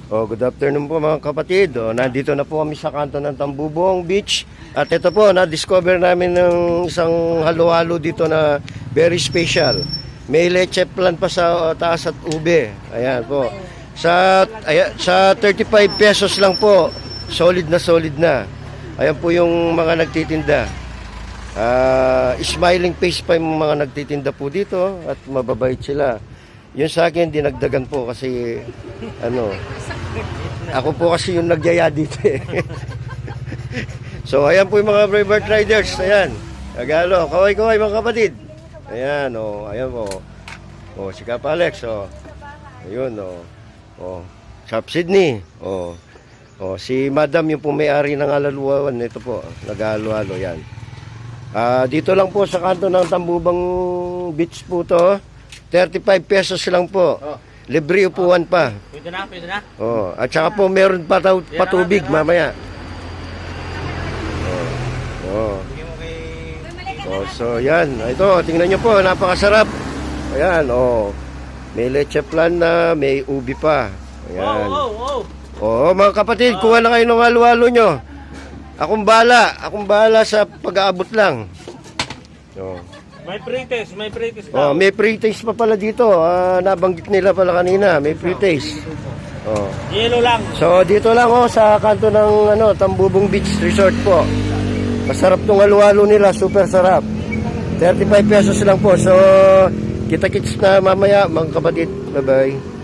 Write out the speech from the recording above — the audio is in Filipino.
Good afternoon po mga kapatid. Nandito na po kami sa kanto ng Tambubong Beach. At ito po, na-discover namin ng isang halo-halo dito na very special. May leche plan pa sa taas at ube. Ayan po. Sa 35 pesos lang po, solid na. Ayan po yung mga nagtitinda. Smiling face pa yung mga nagtitinda po dito at mababait sila. Yun sa akin, dinagdagan po kasi ako po kasi yung nagyaya dito eh. So ayan po yung mga Brave Riders. Ayan, Agalo, kaway mga kapatid. Ayan, ayan po. Si Kap Alex, ayun, Kap Sydney, si Madam yung po may-ari ng Alaluan, ito po, nag-halo-halo yan. Dito lang po sa kanto ng Tambubang Beach po to, 35 pesos lang po. Libre upuan pa. Pwede na. At saka po meron pa patubig mamaya. So yan, ito, tingnan nyo po, napakasarap. Ayan, may leche plan na, may ubi pa. Ayan. Mga kapatid, kuha na kayo ng halo-halo nyo. Akong bahala sa pag-aabot lang. May pre-taste pa. May pre-taste pa pala dito. Nabanggit nila pala kanina, may pre-taste. Yelo lang. So dito lang sa kanto ng Tambubong Beach Resort po. Masarap tong halo-halo nila, super sarap. 35 pesos lang po. So kita-kits na mamaya mga kapatid. Bye-bye.